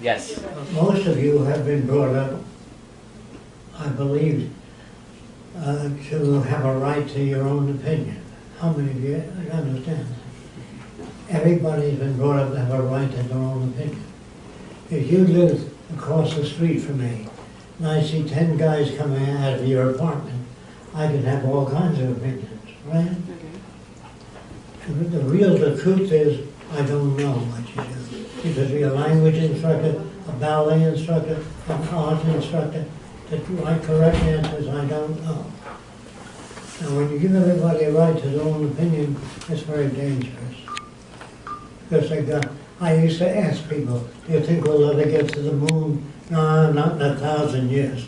Yes. Most of you have been brought up, I believe, to have a right to your own opinion. How many of you understand that? Everybody's been brought up to have a right to their own opinion. If you live across the street from me, and I see 10 guys coming out of your apartment, I can have all kinds of opinions, right? The truth is, I don't know what you do. You could be a language instructor, a ballet instructor, an art instructor. The correct answer is I don't know. And when you give everybody a right to their own opinion, it's very dangerous. Because I used to ask people, do you think we'll ever get to the moon? No, not in 1,000 years.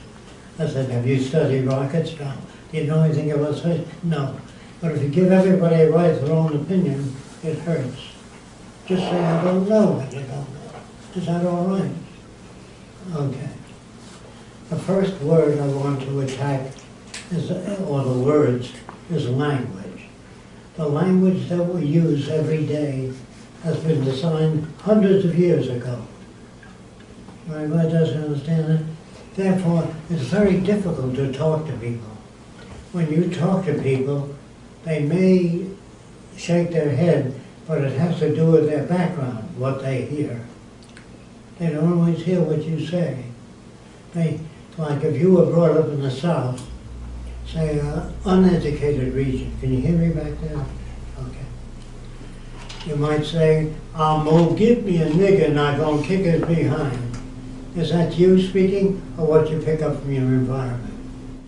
I said, have you studied rockets? No. Do you know anything about space? No. But if you give everybody a right to their own opinion, it hurts. Just say, I don't know what you don't know. Is that all right? Okay. The first word I want to attack is, or the words, is language. The language that we use every day has been designed hundreds of years ago. Everybody doesn't understand it. Therefore, it's very difficult to talk to people. When you talk to people, they may shake their head, but it has to do with their background, what they hear. They don't always hear what you say. Like if you were brought up in the South, say uneducated region. Can you hear me back there? Okay. You might say, I'm gonna get me a nigger and I'm gonna kick his behind. Is that you speaking or what you pick up from your environment?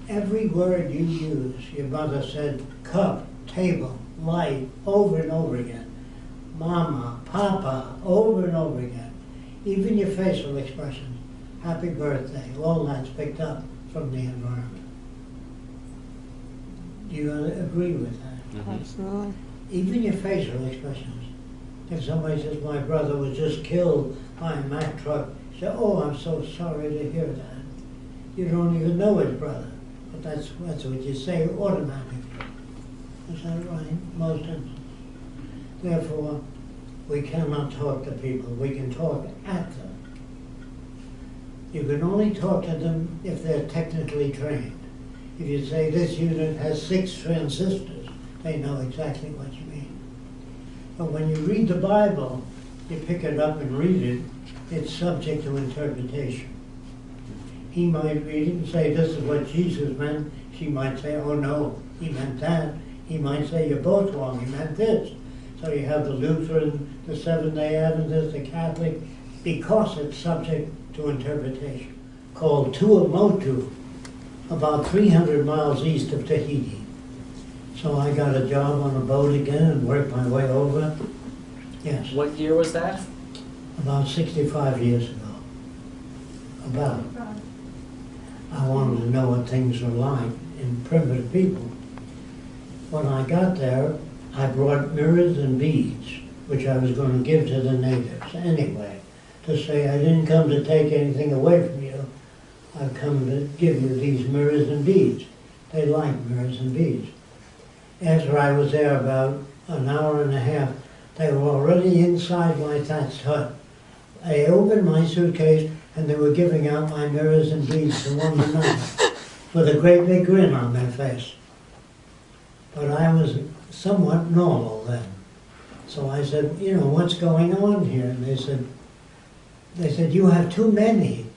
Every word you use, your mother said cup, table, light, over and over again. Mama, papa, over and over again. Even your facial expressions, happy birthday, all that's picked up from the environment. Do you agree with that? Mm-hmm. Absolutely. Even your facial expressions. If somebody says, my brother was just killed by a Mack truck, you say, oh, I'm so sorry to hear that. You don't even know his brother, but that's what you say automatically. Is that right? Most instances. Therefore, we cannot talk to people. We can talk at them. You can only talk to them if they're technically trained. If you say this unit has 6 transistors, they know exactly what you mean. But when you read the Bible, you pick it up and read it, it's subject to interpretation. He might read it and say, this is what Jesus meant. She might say, oh no, he meant that. He might say, you're both wrong, he meant this. So you have the Lutheran, the Seventh-day Adventist, the Catholic, because it's subject to interpretation, called Tuamotu, about 300 miles east of Tahiti. So I got a job on a boat again and worked my way over. Yes. What year was that? About 65 years ago. About. I wanted to know what things were like in primitive people. When I got there, I brought mirrors and beads, which I was going to give to the natives anyway, to say I didn't come to take anything away from you. I've come to give you these mirrors and beads. They like mirrors and beads. After I was there about an hour and a half, they were already inside my thatched hut. I opened my suitcase and they were giving out my mirrors and beads to one another with a great big grin on their face. But I was somewhat normal then. So I said, you know, what's going on here? And they said, you have too many.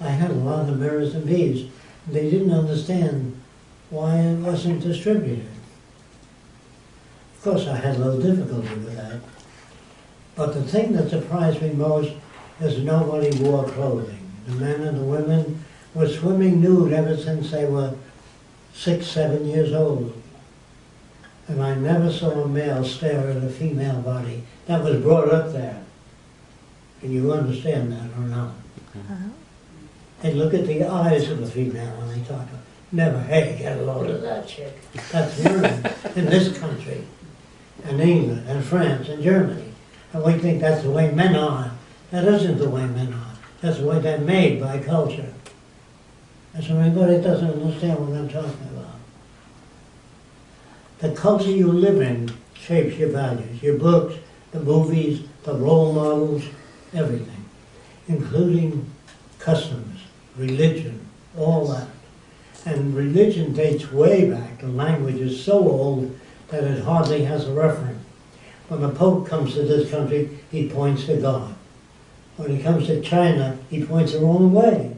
I had a lot of mirrors and beads. They didn't understand why it wasn't distributed. Of course, I had a little difficulty with that. But the thing that surprised me most is nobody wore clothing. The men and the women were swimming nude ever since they were 6, 7 years old. And I never saw a male stare at a female body that was brought up there. Can you understand that or not? They look at the eyes of the female when they talk to her. Never, hey, get a load of that chick. That's learned in this country, and England, and France, and Germany. And we think that's the way men are. That isn't the way men are. That's the way they're made by culture. And so everybody doesn't understand what I'm talking about. The culture you live in shapes your values, your books, the movies, the role models, everything. including customs, religion, all that. And religion dates way back. The language is so old that it hardly has a reference. When the Pope comes to this country, he points to God. When he comes to China, he points the wrong way.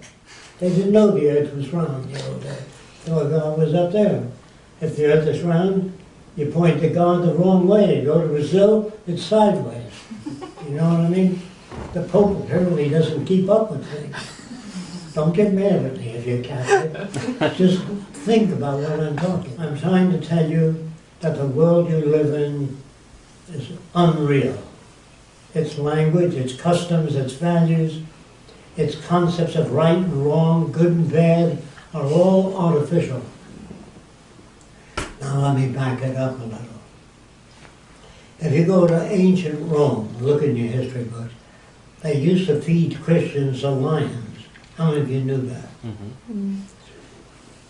They didn't know the earth was round the old days. They thought God was up there. If the earth is round, you point to God the wrong way. You go to Brazil, it's sideways. You know what I mean? The Pope apparently doesn't keep up with things. Don't get mad at me if you're Catholic. Just think about what I'm talking. I'm trying to tell you that the world you live in is unreal. Its language, its customs, its values, its concepts of right and wrong, good and bad, are all artificial. Now let me back it up a little. If you go to ancient Rome, look in your history books, they used to feed Christians to lions. How many of you knew that?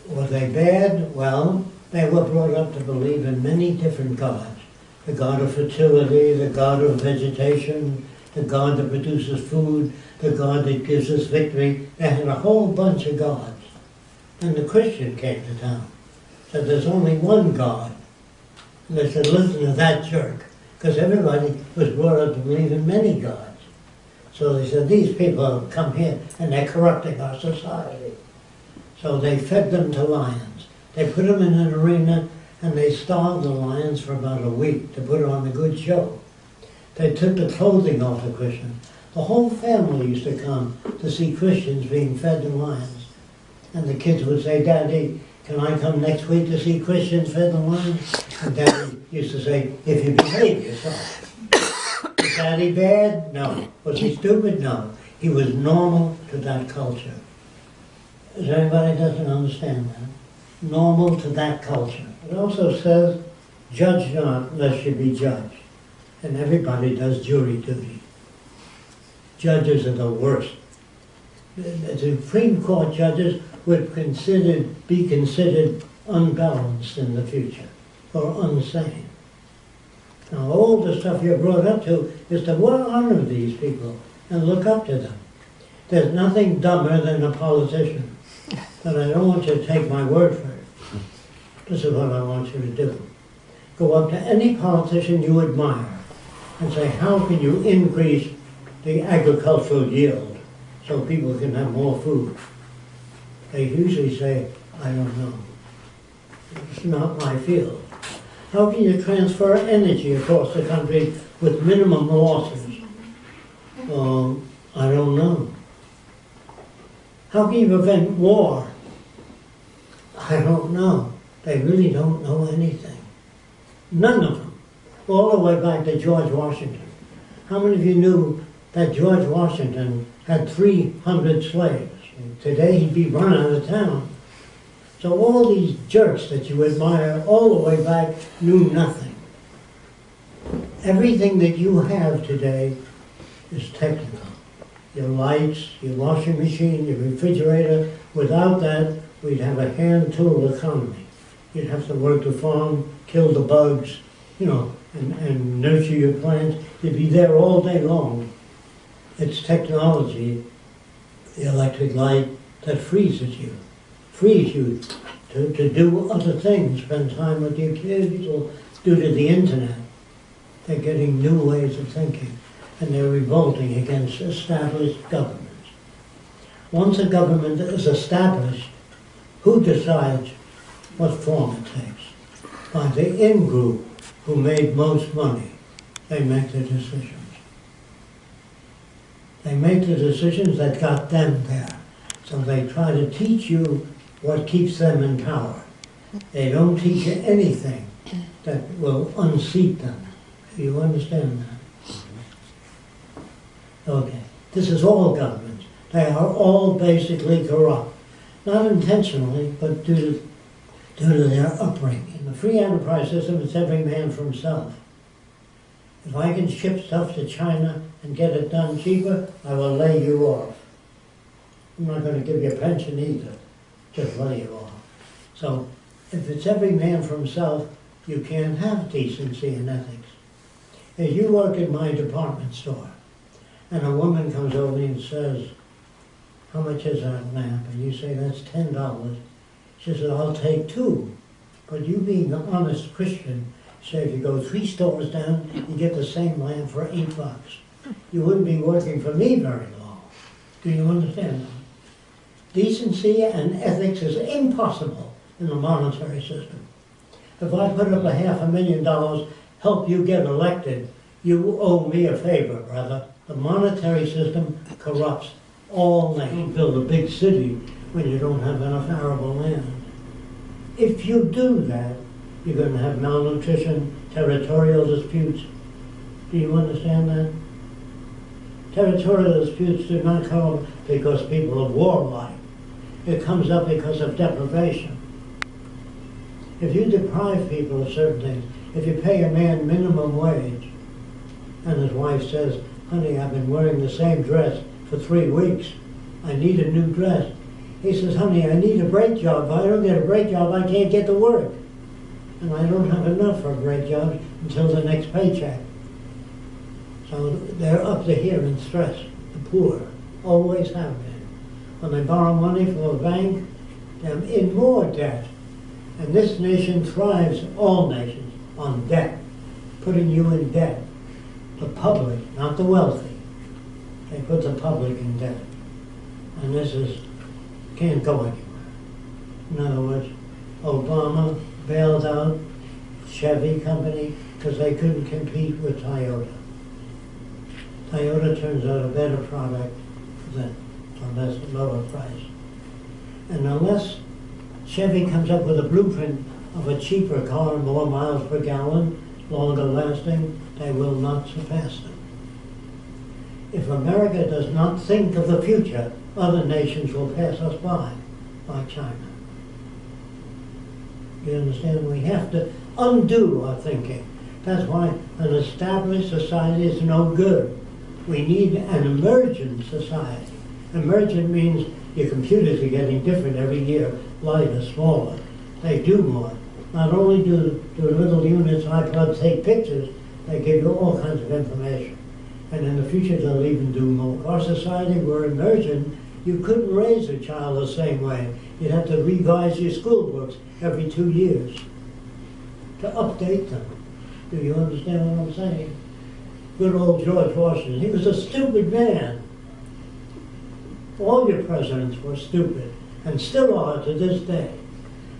Were they bad? Well, they were brought up to believe in many different gods. The god of fertility, the god of vegetation, the god that produces food, the god that gives us victory. They had a whole bunch of gods. And the Christian came to town. Said there's only one God. And they said, listen to that jerk. Because everybody was brought up to believe in many gods. So they said, these people have come here and they're corrupting our society. So they fed them to lions. They put them in an arena and they starved the lions for about a week to put on a good show. They took the clothing off the Christians. The whole family used to come to see Christians being fed to lions. And the kids would say, Daddy, can I come next week to see Christians fed to lions? And Daddy used to say, if you behave yourself. Was Daddy bad? No. Was he stupid? No. He was normal to that culture. Is there anybody that doesn't understand that? Normal to that culture. It also says, judge not lest you be judged. And everybody does jury duty. Judges are the worst. The Supreme Court judges would be considered unbalanced in the future, or unsane. Now all the stuff you're brought up to is to honor these people and look up to them. There's nothing dumber than a politician, but I don't want you to take my word for it. This is what I want you to do. Go up to any politician you admire and say, how can you increase the agricultural yield so people can have more food? They usually say, I don't know. It's not my field. How can you transfer energy across the country with minimum losses? I don't know. How can you prevent war? I don't know. They really don't know anything. None of them. All the way back to George Washington. How many of you knew that George Washington had 300 slaves? Today he'd be run out of town. So all these jerks that you admire all the way back knew nothing. Everything that you have today is technical. Your lights, your washing machine, your refrigerator. Without that, we'd have a hand tool economy. You'd have to work the farm, kill the bugs, and nurture your plants. You'd be there all day long. It's technology, the electric light, that frees you to do other things, spend time with your kids, or due to the internet. They're getting new ways of thinking, and they're revolting against established governments. Once a government is established, who decides what form it takes? By the in-group who made most money. They make the decisions. They make the decisions that got them there. So they try to teach you what keeps them in power. They don't teach you anything that will unseat them. Do you understand that? Okay. This is all governments. They are all basically corrupt. Not intentionally, but due to their upbringing. In the free enterprise system, it's every man for himself. If I can ship stuff to China and get it done cheaper, I will lay you off. I'm not going to give you a pension either, just lay you off. So if it's every man for himself, you can't have decency and ethics. If you work in my department store, and a woman comes over and says, how much is that lamp? And you say, that's $10. She says, I'll take 2. But you being an honest Christian, say if you go 3 stores down, you get the same lamp for $8. You wouldn't be working for me very long. Do you understand that? Decency and ethics is impossible in the monetary system. If I put up $500,000, help you get elected, you owe me a favor, brother. The monetary system corrupts all nations. You don't build a big city when you don't have enough arable land. If you do that, you're going to have malnutrition, territorial disputes. Do you understand that? Territorial disputes do not come up because people are warlike. It comes up because of deprivation. If you deprive people of certain things, if you pay a man minimum wage, and his wife says, honey, I've been wearing the same dress for 3 weeks, I need a new dress. He says, honey, I need a brake job. If I don't get a brake job, I can't get to work. And I don't have enough for a brake job until the next paycheck. So they're up to here in stress. The poor always have been. When they borrow money from a bank, they're in more debt. And this nation thrives, all nations, on debt, putting you in debt. The public, not the wealthy. They put the public in debt. And this can't go anywhere. In other words, Obama bailed out Chevy company because they couldn't compete with Toyota. Toyota turns out a better product than a lower price. And unless Chevy comes up with a blueprint of a cheaper car, more miles per gallon, longer lasting, they will not surpass them. If America does not think of the future, other nations will pass us by, like China. You understand? We have to undo our thinking. That's why an established society is no good. We need an emergent society. Emergent means your computers are getting different every year, lighter, smaller. They do more. Not only do little units, iPods, take pictures, they give you all kinds of information. And in the future, they'll even do more. Our society, we're emergent. You couldn't raise a child the same way. You'd have to revise your school books every 2 years to update them. Do you understand what I'm saying? Good old George Washington. He was a stupid man. All your presidents were stupid, and still are to this day.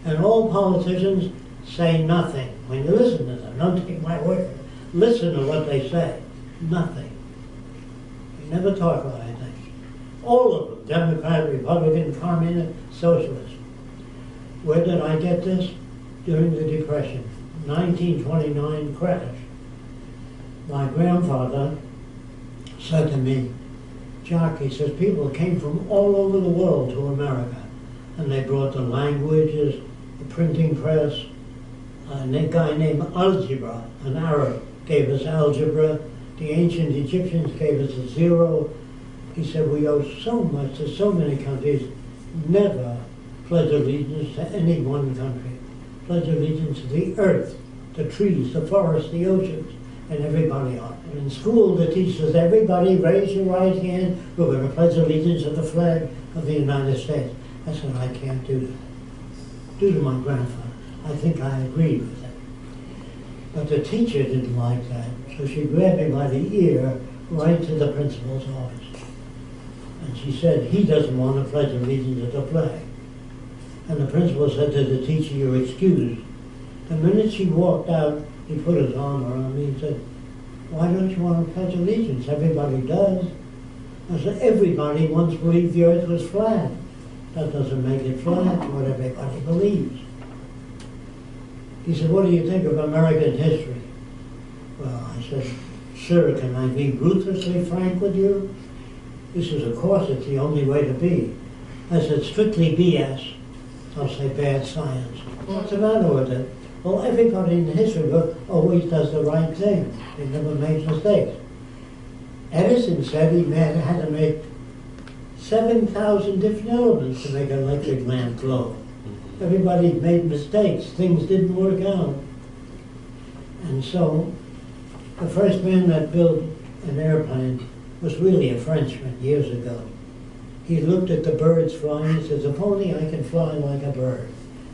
And all politicians say nothing. When you listen to them, don't take my word. Listen to what they say. Nothing. They never talk about anything. All of them, Democrat, Republican, Communist, Socialist. Where did I get this? During the Depression, 1929 crash. My grandfather said to me, Jacque, he says, people came from all over the world to America, and they brought the languages, the printing press. A guy named Algebra, an Arab, gave us algebra. The ancient Egyptians gave us a zero. He said, we owe so much to so many countries. Never pledge allegiance to any one country. Pledge allegiance to the earth, the trees, the forests, the oceans, and everybody else. And in school, the teacher says, everybody raise your right hand. We're going to pledge allegiance to the flag of the United States. I said, I can't do that. Due to my grandfather. I think I agreed with it. But the teacher didn't like that, so she grabbed me by the ear right to the principal's office. And she said, he doesn't want to pledge allegiance to the flag. And the principal said to the teacher, you're excused. The minute she walked out, he put his arm around me and said, why don't you want to pledge allegiance? Everybody does. I said, everybody once believed the earth was flat. That doesn't make it flat, what everybody believes. He said, what do you think of American history? Well, I said, sir, can I be ruthlessly frank with you? He says, of course, it's the only way to be. I said, strictly BS. I'll say bad science. What's the matter with it? Well, everybody in the history book always does the right thing. They never make mistakes. Edison said he had to make 7,000 different elements to make an electric lamp glow. Everybody made mistakes. Things didn't work out. And so, the first man that built an airplane was really a Frenchman years ago. He looked at the birds flying and says, if only I can fly like a bird.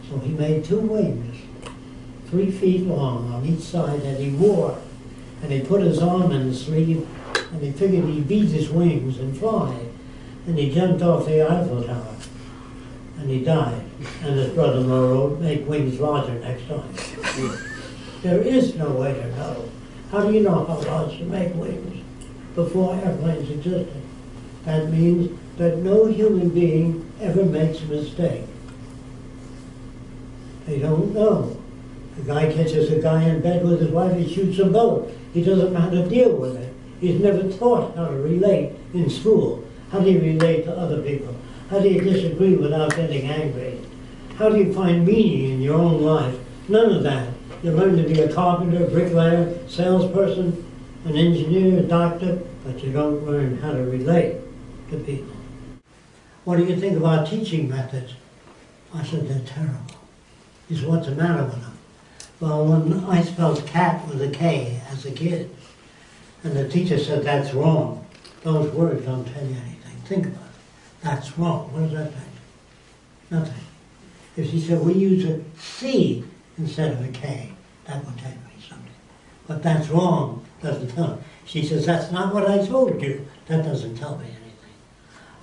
So he made 2 wings, 3 feet long on each side that he wore. And he put his arm in the sleeve, and he figured he'd beat his wings and fly. And he jumped off the Eiffel Tower, and he died. And his brother-in-law wrote, make wings larger next time. There is no way to know. How do you know how large to make wings before airplanes existed? That means that no human being ever makes a mistake. They don't know. The guy catches a guy in bed with his wife, he shoots them both. He doesn't know how to deal with it. He's never taught how to relate in school. How do you relate to other people? How do you disagree without getting angry? How do you find meaning in your own life? None of that. You learn to be a carpenter, bricklayer, salesperson, an engineer, a doctor, but you don't learn how to relate to people. What do you think of our teaching methods? I said, they're terrible. He said, what's the matter with them? Well, when I spelled cat with a K as a kid, and the teacher said, that's wrong. Those words don't tell you anything. Think about it. That's wrong. What does that mean? Nothing. If she said, we use a C instead of a K, that would tell me something. But that's wrong, doesn't tell me. She says, that's not what I told you. That doesn't tell me anything.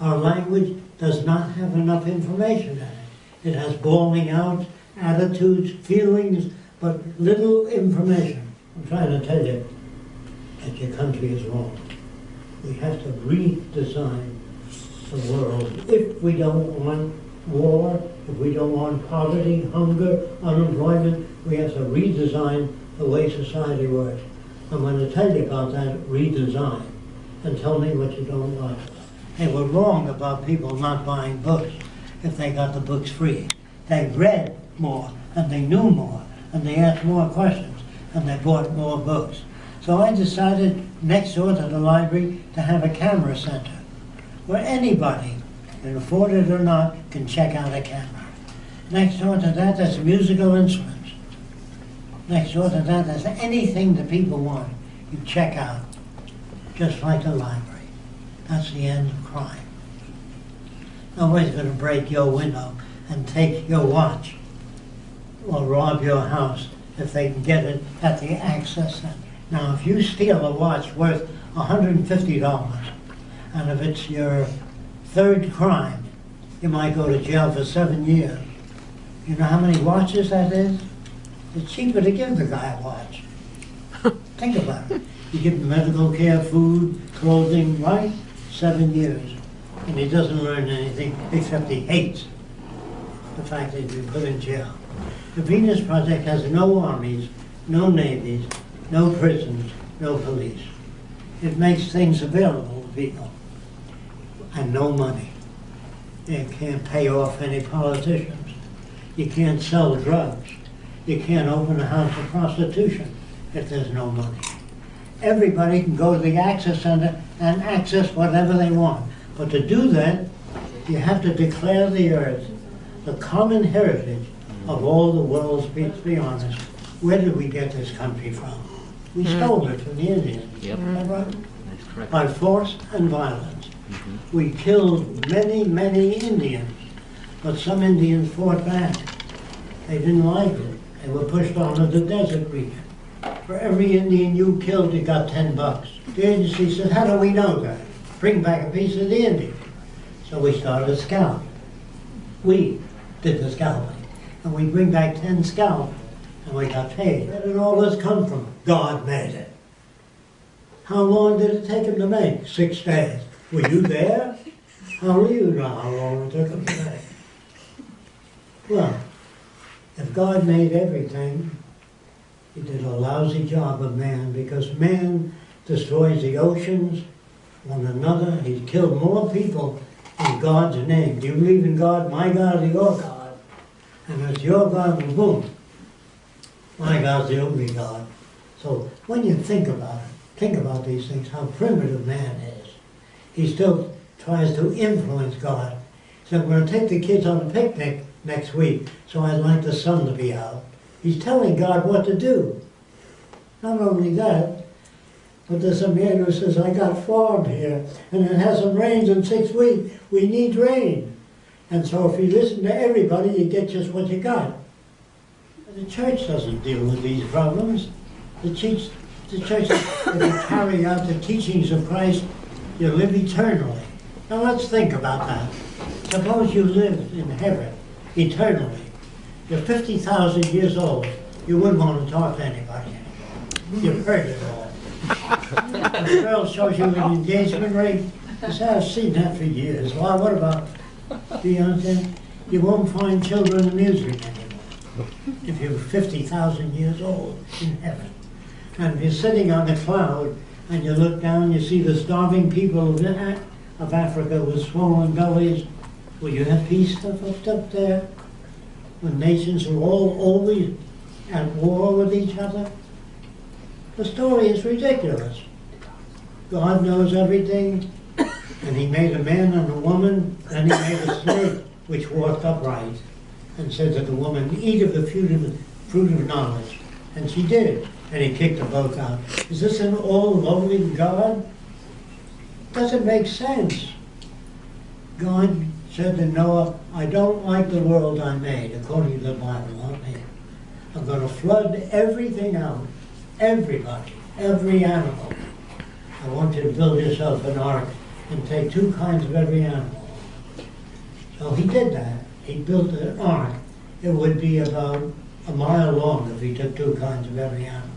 Our language does not have enough information in it. It has bawling out, attitudes, feelings, but little information. I'm trying to tell you that your country is wrong. We have to redesign the world. If we don't want war, if we don't want poverty, hunger, unemployment, we have to redesign the way society works. I'm going to tell you about that redesign, and tell me what you don't like. They were wrong about people not buying books if they got the books free. They read more, and they knew more, and they asked more questions, and they bought more books. So I decided next door to the library to have a camera center where anybody, can afford it or not, can check out a camera. Next door to that, there's musical instruments. Next door to that, there's anything that people want, you check out, just like the library. That's the end of crime. Nobody's going to break your window and take your watch or rob your house if they can get it at the access center. Now, if you steal a watch worth $150, and if it's your 3rd crime, you might go to jail for 7 years. You know how many watches that is? It's cheaper to give the guy a watch. Think about it. You give him medical care, food, clothing, right? 7 years. And he doesn't learn anything except he hates the fact that he's been put in jail. The Venus Project has no armies, no navies, no prisons, no police. It makes things available to people, and no money. You can't pay off any politicians. You can't sell drugs. You can't open a house of prostitution if there's no money. Everybody can go to the Access Center and access whatever they want. But to do that, you have to declare the earth the common heritage of all the world's peoples. Be honest, where did we get this country from? We stole it from the Indians. Yep. Is that right? That's correct. By force and violence. We killed many, many Indians, but some Indians fought back. They didn't like it. They were pushed onto the desert region. For every Indian you killed, you got $10. The agency said, how do we know that? Bring back a piece of the Indian. So we started a scout. We did the scouting. And we bring back 10 scalps, and we got paid. Where did all this come from? God made it. How long did it take him to make? 6 days. Were you there? How will you know how long it took him to make? Well, if God made everything, he did a lousy job of man, because man destroys the oceans, one another. He's killed more people in God's name. Do you believe in God? My God or your God? And it's your God, and boom. My God's the only God. So when you think about it, think about these things, how primitive man is. He still tries to influence God. So we're going to take the kids on a picnic next week, so I'd like the sun to be out. He's telling God what to do. Not only that, But there's a man who says, I got a farm here, and it hasn't rained in 6 weeks. We need rain. And so if you listen to everybody, you get just what you got. The church doesn't deal with these problems. The church, if you carry out the teachings of Christ, you live eternally. Now let's think about that. Suppose you lived in heaven eternally. You're 50,000 years old. You wouldn't want to talk to anybody anymore. You've heard it all. The girl shows you an engagement ring. You say, I've seen that for years. Well, what about, do you understand? You won't find children in music anymore if you're 50,000 years old in heaven. And if you're sitting on a cloud and you look down, you see the starving people of Africa with swollen bellies. Will you have peace up there? When nations are all always at war with each other? The story is ridiculous. God knows everything, and he made a man and a woman, and he made a snake which walked upright, and said to the woman, eat of the fruit of knowledge. And she did, and he kicked them both out. Is this an all-loving God? Doesn't make sense. God said to Noah, I don't like the world I made, according to the Bible, not me. I'm going to flood everything out, everybody, every animal. I want you to build yourself an ark and take 2 kinds of every animal. So he did that. He built an ark. It would be about a mile long if he took 2 kinds of every animal.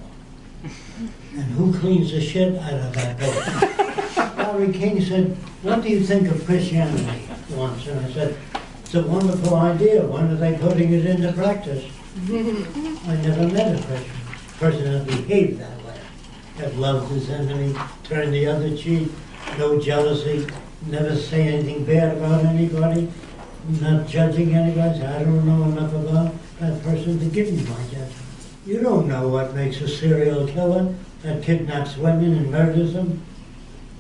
And who cleans the shit out of that boat? Larry King said, what do you think of Christianity? Once, and I said, it's a wonderful idea. When are they putting it into practice? I never met a person that behaved that way, that loved his enemy, turned the other cheek, no jealousy, never say anything bad about anybody, not judging anybody. I don't know enough about that person to give you my judgment. You don't know what makes a serial killer that kidnaps women and murders them.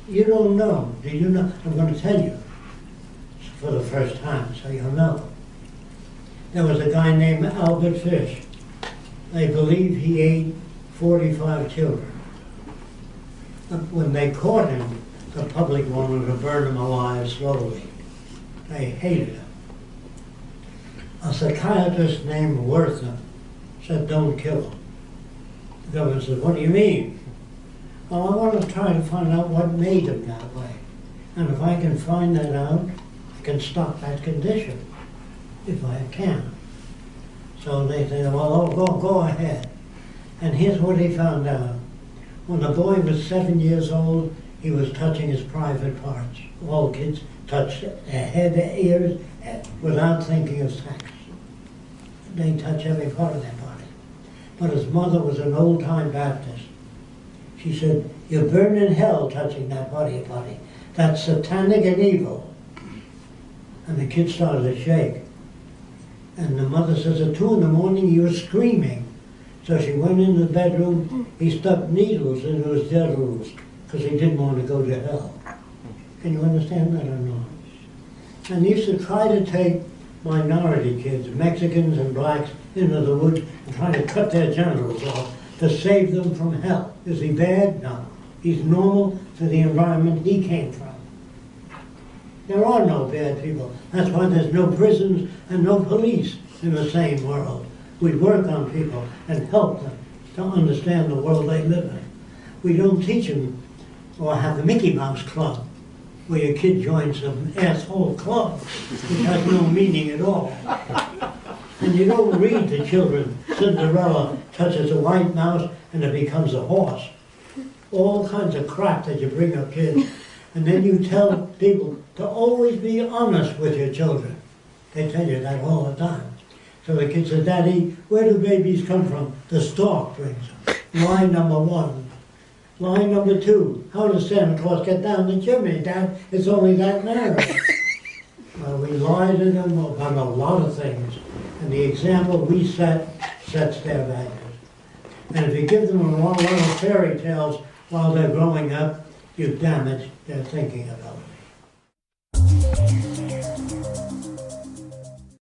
You don't know. Do you know? I'm going to tell you for the first time, so you'll know. There was a guy named Albert Fish. They believe he ate 45 children. But when they caught him, the public wanted to burn him alive slowly. They hated him. A psychiatrist named Wortham said, don't kill him. The government said, what do you mean? Well, I want to try to find out what made him that way. And if I can find that out, I can stop that condition, if I can. So they said, well, go ahead. And here's what he found out. When the boy was 7 years old, he was touching his private parts. All kids touch their head, their ears, without thinking of sex. They touch every part of their body. But his mother was an old-time Baptist. She said, you burn in hell touching that body. That's satanic and evil. And the kid started to shake. And the mother says, at 2 in the morning, he was screaming. So she went in the bedroom. He stuck needles into his genitals because he didn't want to go to hell. Can you understand that or not? And he used to try to take minority kids, Mexicans and blacks, into the woods and try to cut their genitals off to save them from hell. Is he bad? No. He's normal to the environment he came from. There are no bad people. That's why there's no prisons and no police in the same world. We work on people and help them to understand the world they live in. We don't teach them or have the Mickey Mouse Club, where your kid joins some asshole club, which has no meaning at all. And you don't read to children, Cinderella touches a white mouse and it becomes a horse. All kinds of crap that you bring up kids. And then you tell people to always be honest with your children. They tell you that all the time. So the kid says, Daddy, where do babies come from? The stork brings them. Line number 1. Line number 2, how does Santa Claus get down the chimney, Dad? It's only that narrow. Well, we lie to them about a lot of things. And the example we set sets their values. And if you give them a lot of fairy tales while they're growing up, you've damaged their thinking ability.